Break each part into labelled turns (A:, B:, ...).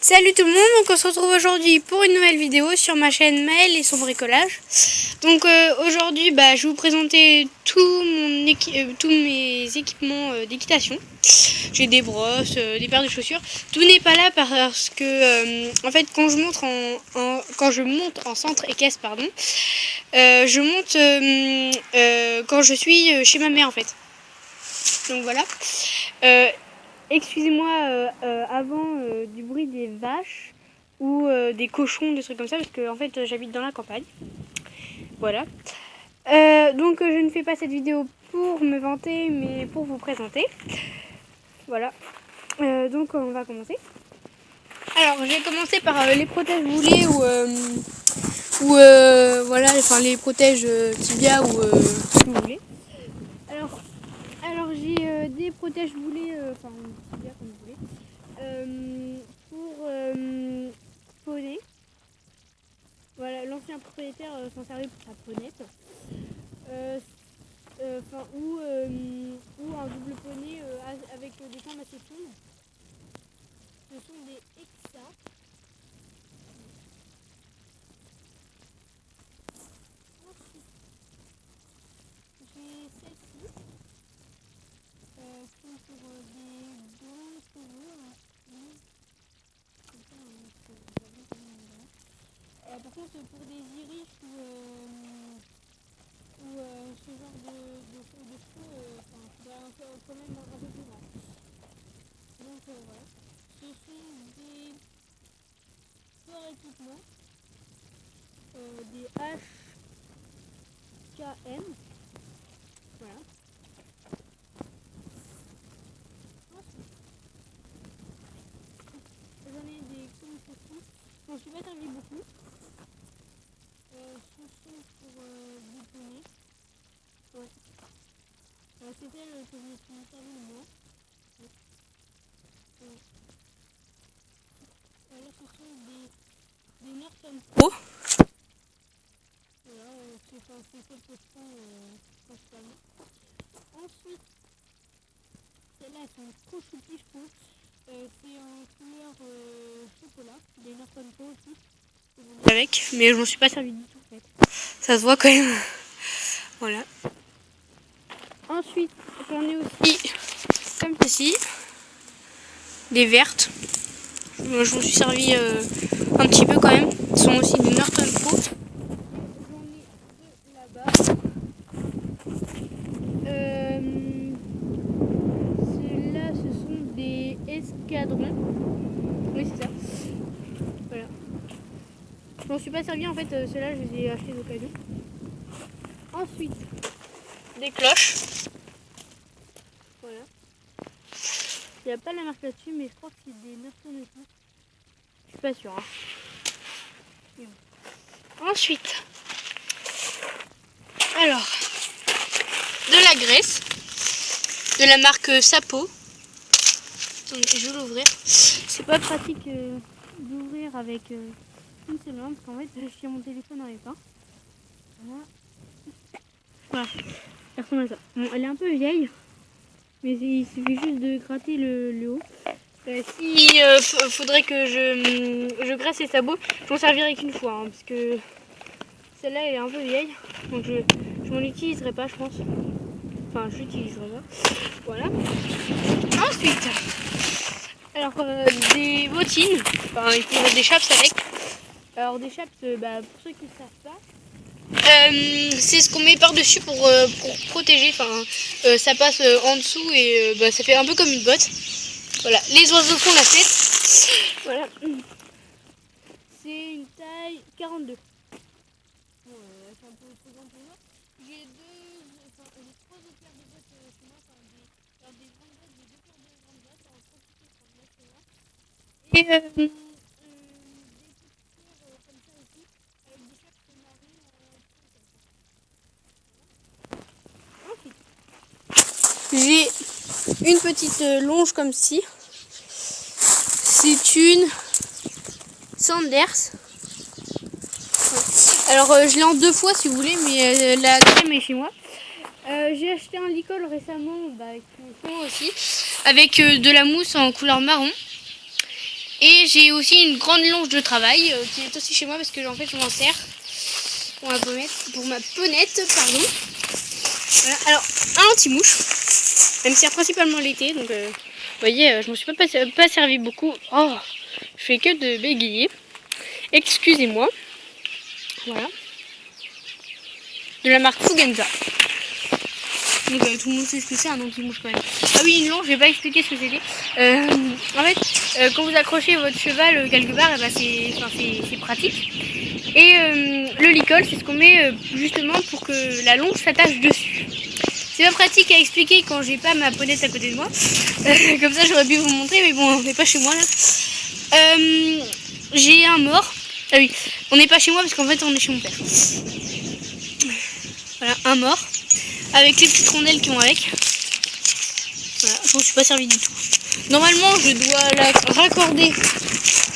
A: Salut tout le monde, donc on se retrouve aujourd'hui pour une nouvelle vidéo sur ma chaîne Maëlle et son bricolage. Donc aujourd'hui je vais vous présenter tous mes équipements d'équitation. J'ai des brosses, des paires de chaussures. Tout n'est pas là parce que en fait quand je monte en centre équestre, je monte quand je suis chez ma mère en fait. Donc voilà. Excusez-moi avant du bruit des vaches ou des cochons, des trucs comme ça, parce que en fait j'habite dans la campagne. Voilà. Donc je ne fais pas cette vidéo pour me vanter, mais pour vous présenter. Voilà. Donc on va commencer. Alors je vais commencer par les protèges boulets ou voilà, enfin les protèges tibia ou ce que vous voulez. Alors j'ai des protèges boulets, enfin tibia comme vous voulez. Pour poney. Voilà, l'ancien propriétaire s'en servait pour sa ponette. Ou un double poney avec des jambes assez fines. Ce sont des Exa. J'ai celle-ci. Sont pour des bons cheveux. Par contre, pour des iris ou ce genre de cheveux, il faudra quand même un peu plus grand. Donc voilà. Ce sont des sport équipements, des HKM. Voilà. J'en ai des communications. Je m'en suis pas servi beaucoup. Ce sont pour des poneys. Ouais. C'est celle que je me suis servi le moins. Là, ce sont des Norton Pro. Voilà, c'est celle que je prends principalement. Ensuite, celle-là, elles sont trop choupies, je trouve. C'est en couleur chocolat, des Norton Pro aussi. Avec, mais je m'en suis pas servi du tout en fait. Ça se voit quand même. Voilà. Ensuite, j'en ai aussi comme ceci, des vertes. Je m'en suis servi un petit peu quand même. Ce sont aussi des Norton Pro. J'en ai deux là-bas. Ceux-là, ce sont des escadrons. Oui, c'est ça. Voilà. Je m'en suis pas servi en fait. Ceux-là, je les ai achetés d'occasion. Ensuite, des cloches. Voilà. Il n'y a pas la marque là-dessus, mais je crois que c'est des Norton aussi. Je suis pas sûre. Bon. Ensuite, alors, de la graisse, de la marque Sapo. Attendez, je vais l'ouvrir. C'est pas pratique d'ouvrir avec une seule main, parce qu'en fait, je suis à mon téléphone en même temps. Voilà. Elle ressemble à ça. Bon, elle est un peu vieille, mais il suffit juste de gratter le haut. Si faudrait que je graisse les sabots, je m'en servirai qu'une fois, hein, parce que celle-là elle est un peu vieille, donc je m'en utiliserai pas, je pense. Enfin, je l'utiliserai pas. Voilà. Ensuite, alors des bottines, enfin il faut des chaps avec. Alors des chaps, pour ceux qui ne savent pas, c'est ce qu'on met par-dessus pour protéger. Enfin, ça passe en dessous et ça fait un peu comme une botte. Voilà, les oiseaux font la fête. Voilà. C'est une taille 42. Bon, c'est un peu trop grand pour moi. J'ai trois autres paires de bottes chez moi. Des grandes bottes, j'ai deux paires de grandes bottes. En profiter pour le mettre chez moi. Et des petites paires comme ça aussi, avec des chapeaux marines. Ensuite, j'ai une petite longe comme ci. C'est une Sanders. Alors je l'ai en deux fois si vous voulez, mais la deuxième est chez moi. J'ai acheté un licol récemment, avec mon fond aussi, avec de la mousse en couleur marron. Et j'ai aussi une grande longe de travail qui est aussi chez moi parce que en fait je m'en sers pour ma ponette, pardon. Voilà. Alors un anti-mouche, elle me sert principalement l'été, donc vous voyez, je me suis pas servi beaucoup. Oh, je fais que de bégayer. Excusez-moi. Voilà. De la marque Fugenza. Donc tout le monde sait ce que c'est un anti-mouche quand même. Ah oui, une longe, je vais pas expliquer ce que c'était. En fait, quand vous accrochez votre cheval quelque part, c'est pratique. Et le licol, c'est ce qu'on met justement pour que la longe s'attache dessus. C'est pas pratique à expliquer quand j'ai pas ma ponette à côté de moi. Comme ça, j'aurais pu vous montrer, mais bon, on n'est pas chez moi là. J'ai un mort. Ah oui, on n'est pas chez moi parce qu'en fait, on est chez mon père. Voilà, un mort. Avec les petites rondelles qui vont avec. Voilà, je ne suis pas servi du tout. Normalement, je dois la raccorder.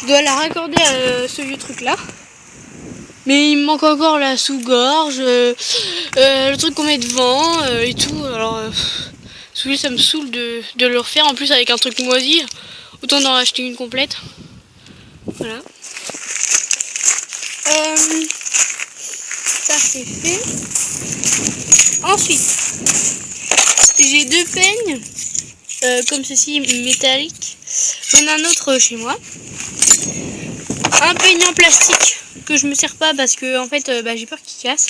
A: Je dois la raccorder à ce vieux truc là. Mais il me manque encore la sous-gorge, le truc qu'on met devant et tout. Alors, ça me saoule de le refaire. En plus, avec un truc moisi, autant en acheter une complète. Voilà. Ça, c'est fait. Ensuite, j'ai deux peignes, comme ceci, métalliques. J'en ai un autre chez moi. Un peigne en plastique que je me sers pas parce que en fait, j'ai peur qu'il casse.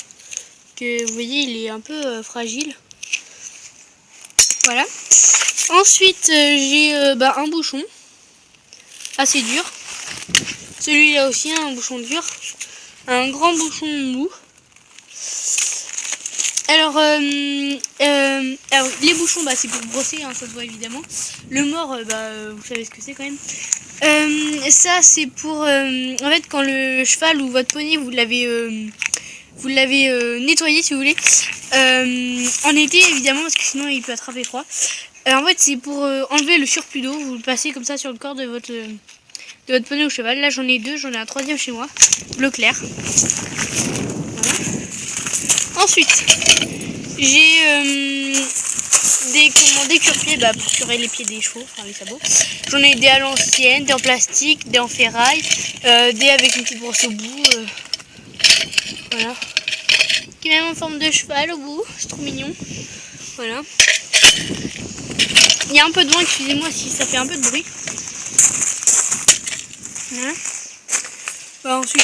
A: Que vous voyez, il est un peu fragile. Voilà. Ensuite, j'ai un bouchon assez dur. Celui-là aussi, un bouchon dur. Un grand bouchon mou. Alors, les bouchons, c'est pour brosser, hein, ça se voit évidemment. Le mort, vous savez ce que c'est quand même. Ça, c'est pour, en fait, quand le cheval ou votre poney, vous l'avez nettoyé, si vous voulez, en été, évidemment, parce que sinon, il peut attraper froid. En fait, c'est pour enlever le surplus d'eau. Vous le passez comme ça sur le corps de votre poney ou cheval. Là, j'en ai deux, j'en ai un troisième chez moi, bleu clair. Ensuite, j'ai des cure-pieds pour curer les pieds des chevaux, enfin les sabots. J'en ai des à l'ancienne, des en plastique, des en ferraille, des avec une petite brosse au bout. Voilà. Qui est même en forme de cheval au bout, c'est trop mignon. Voilà. Il y a un peu de vent, excusez-moi si ça fait un peu de bruit. Voilà. Ensuite,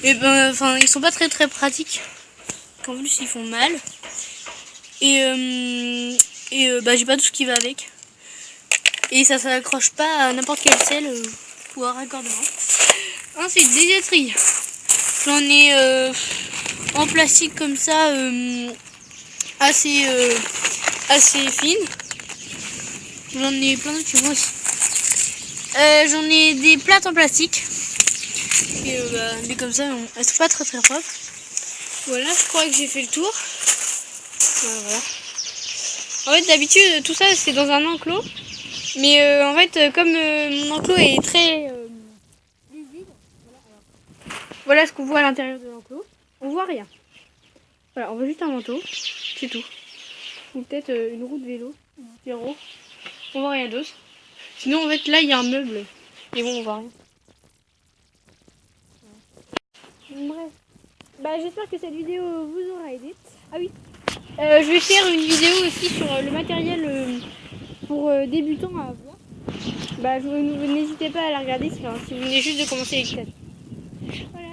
A: ils sont pas très pratiques. En plus, ils font mal. Et j'ai pas tout ce qui va avec. Et ça s'accroche pas à n'importe quelle selle ou à raccordement. Ensuite, des étrilles. J'en ai en plastique comme ça, assez fine. J'en ai plein d'autres chez moi aussi. J'en ai des plates en plastique. Et des comme ça, elles sont pas très propres. Voilà, je crois que j'ai fait le tour. Voilà. En fait, d'habitude, tout ça c'est dans un enclos. Mais en fait, comme mon enclos est très visible, voilà ce qu'on voit à l'intérieur de l'enclos. On voit rien. Voilà, on voit juste un manteau, c'est tout. Ou peut-être une roue de vélo, zéro. On voit rien d'autre. Sinon, en fait, là, il y a un meuble. Mais bon, on voit rien. Bref. J'espère que cette vidéo vous aura aidé. Ah oui. Je vais faire une vidéo aussi sur le matériel pour débutants à avoir. N'hésitez pas à la regarder si vous venez juste de commencer l'équitation. Voilà.